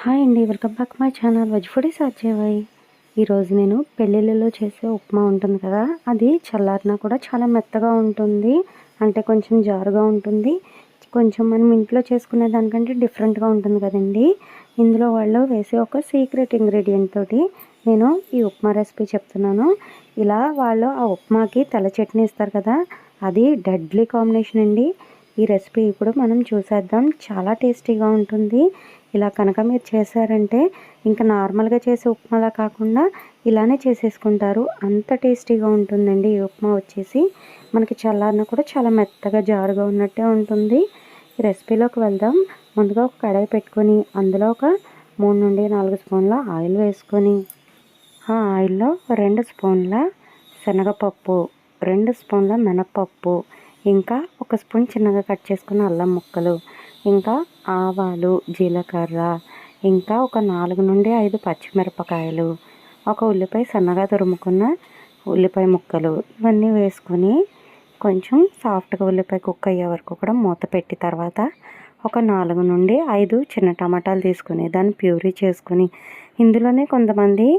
Hi అండి, welcome back my channel veg foodies Ajay. ఈరోజు నేను పెళ్ళిళ్ళలో చేసే ఉప్మా ఉంటుంది కదా, అది చల్లారినా కూడా చాలా మెత్తగా ఉంటుంది. అంటే కొంచెం జారుగా ఉంటుంది. కొంచెం మనం ఇంట్లో చేసుకునే దానికంటే డిఫరెంట్గా ఉంటుంది కదండి. ఇందులో వాళ్ళు వేసే ఒక సీక్రెట్ ఇంగ్రీడియంట్ తోటి నేను ఈ ఉప్మా రెసిపీ చెప్తున్నాను. ఇలా వాళ్ళు ఆ ఉప్మాకి తెల్ల చట్నీ ఇస్తారు కదా, అది డెడ్లీ కాంబినేషన్ అండి. ఈ రెసిపీ ఇప్పుడు మనం చూసేద్దాం. చాలా టేస్టీగా ఉంటుంది. ఇలా కనుక మీరు చేశారంటే ఇంకా నార్మల్గా చేసే ఉప్మాలా కాకుండా ఇలానే చేసేసుకుంటారు. అంత టేస్టీగా ఉంటుందండి. ఈ ఉప్మా వచ్చేసి మనకి చల్లారిన కూడా చాలా మెత్తగా జారుగా ఉన్నట్టే ఉంటుంది. ఈ రెసిపీలోకి వెళ్దాం. ముందుగా ఒక కడాయి పెట్టుకొని అందులో ఒక 3 నుండి 4 స్పూన్ల ఆయిల్ వేసుకొని ఆ ఆయిల్లో 2 స్పూన్ల శనగపప్పు, 2 స్పూన్ల మినపప్పు, ఇంకా 1 స్పూన్ చిన్నగా కట్ చేసుకున్న అల్లం ముక్కలు, ఇంకా ఆవాలు, జీలకర్ర, ఇంకా ఒక 4 నుండి 5 పచ్చిమిరపకాయలు, ఒక ఉల్లిపాయ సన్నగా తురుముకున్న ఉల్లిపాయ ముక్కలు, ఇవన్నీ వేసుకొని కొంచెం సాఫ్ట్గా ఉల్లిపాయ కుక్ అయ్యే వరకు కూడా మూత పెట్టి తర్వాత ఒక 4 నుండి 5 చిన్న టమాటాలు తీసుకుని దాన్ని ప్యూరీ చేసుకుని ఇందులోనే కొంతమంది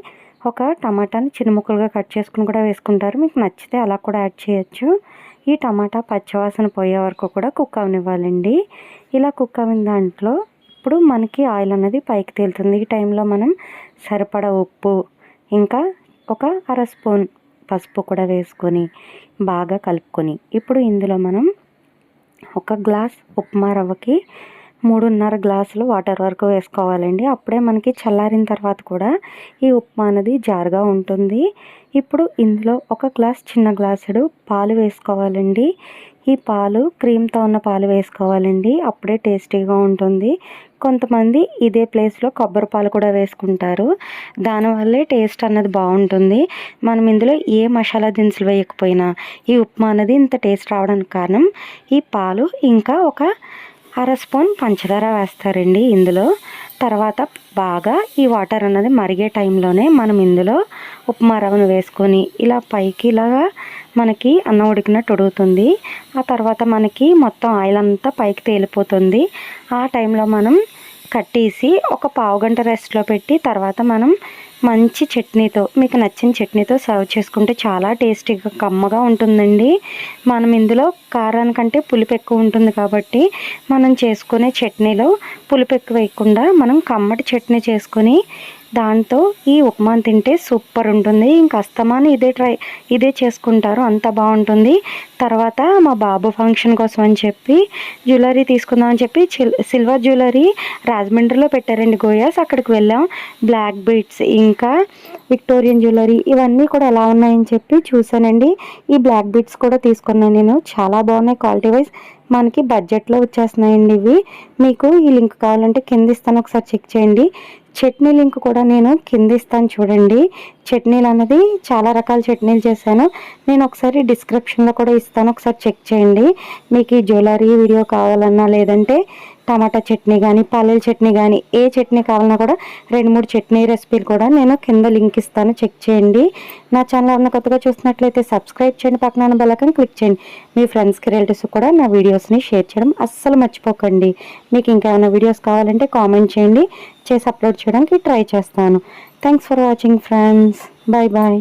ఒక టమాటాని చిన్న ముక్కలుగా కట్ చేసుకుని కూడా వేసుకుంటారు. మీకు నచ్చితే అలా కూడా యాడ్ చేయొచ్చు. ఈ టమాటా పచ్చివాసన పోయే వరకు కూడా కుక్ అవనివ్వాలండి. ఇలా కుక్ అయిన దాంట్లో ఇప్పుడు మనకి ఆయిల్ అనేది పైకి తేలుతుంది. ఈ టైంలో మనం సరిపడా ఉప్పు, ఇంకా ఒక 1/2 స్పూన్ పసుపు కూడా వేసుకొని బాగా కలుపుకొని ఇప్పుడు ఇందులో మనం ఒక గ్లాస్ ఉప్మా రవ్వకి 3.5 గ్లాసులు వాటర్ వరకు వేసుకోవాలండి. అప్పుడే మనకి చల్లారిన తర్వాత కూడా ఈ ఉప్మా అనేది జారుగా ఉంటుంది. ఇప్పుడు ఇందులో ఒక చిన్న గ్లాసుడు పాలు వేసుకోవాలండి. ఈ పాలు క్రీమ్తో ఉన్న పాలు వేసుకోవాలండి. అప్పుడే టేస్టీగా ఉంటుంది. కొంతమంది ఇదే ప్లేస్లో కొబ్బరి పాలు కూడా వేసుకుంటారు. దానివల్లే టేస్ట్ అన్నది బాగుంటుంది. మనం ఇందులో ఏ మసాలా దినుసులు వేయకపోయినా ఈ ఉప్మా అనేది ఇంత టేస్ట్ రావడానికి కారణం ఈ పాలు, ఇంకా ఒక 1/2 స్పూన్ పంచదార వేస్తారండి ఇందులో. తర్వాత బాగా ఈ వాటర్ అన్నది మరిగే టైంలోనే మనం ఇందులో ఉప్మా రవ్వను వేసుకొని ఇలా పైకి ఇలాగా మనకి అన్నం ఉడికినట్టు ఉడుకుతుంది. ఆ తర్వాత మనకి మొత్తం ఆయిల్ అంతా పైకి తేలిపోతుంది. ఆ టైంలో మనం కట్టేసి ఒక పావుగంట రెస్ట్లో పెట్టి తర్వాత మనం మంచి చట్నీతో, మీకు నచ్చిన చట్నీతో సర్వ్ చేసుకుంటే చాలా టేస్టీగా కమ్మగా ఉంటుందండి. మనం ఇందులో కారానికంటే పులుపు ఎక్కువ ఉంటుంది కాబట్టి మనం చేసుకునే చట్నీలో పులుపు ఎక్కువ వేయకుండా మనం కమ్మటి చట్నీ చేసుకొని దాంతో ఈ ఉప్మా తింటే సూపర్ ఉంటుంది. ఇంకా అస్తమాను ఇదే చేసుకుంటారు, అంత బాగుంటుంది. తర్వాత మా బాబు ఫంక్షన్ కోసం అని చెప్పి జ్యువెలరీ తీసుకుందామని చెప్పి సిల్వర్ జ్యువెలరీ రాజమండ్రిలో పెట్టారండి గోయాస్. అక్కడికి వెళ్ళాం. బ్లాక్ బీడ్స్, ఇంకా విక్టోరియన్ జ్యువెలరీ ఇవన్నీ కూడా ఎలా ఉన్నాయని చెప్పి చూసానండి. ఈ బ్లాక్ బీడ్స్ కూడా తీసుకున్నాను నేను. చాలా బాగున్నాయి క్వాలిటీ వైజ్. మనకి బడ్జెట్లో వచ్చేస్తున్నాయండి ఇవి. మీకు ఈ లింక్ కావాలంటే కింద ఇస్తాను, ఒకసారి చెక్ చేయండి. చట్నీ లింక్ కూడా నేను కింద ఇస్తాను చూడండి. చట్నీలు అన్నది చాలా రకాల చట్నీలు చేశాను. నేను ఒకసారి డిస్క్రిప్షన్లో కూడా ఇస్తాను, ఒకసారి చెక్ చేయండి. మీకు ఈ జ్యువెలరీ వీడియో కావాలన్నా, లేదంటే టమాటా చట్నీ కానీ, పల్లీల చట్నీ కానీ, ఏ చట్నీ కావాలన్నా కూడా 2-3 చట్నీ రెసిపీలు కూడా నేను కింద లింక్ ఇస్తాను, చెక్ చేయండి. నా ఛానల్ ఎవరైనా కొత్తగా చూసినట్లయితే సబ్స్క్రైబ్ చేయండి, పక్కన ఉన్న బెల్ ఐకాన్ క్లిక్ చేయండి. మీ ఫ్రెండ్స్కి, రిలేటివ్స్కి కూడా నా వీడియోస్ని షేర్ చేయడం అస్సలు మర్చిపోకండి. మీకు ఇంకేమైనా వీడియోస్ కావాలంటే కామెంట్ చేయండి, చేసి అప్లోడ్ చేయడానికి ట్రై చేస్తాను. Thanks for watching friends. Bye bye.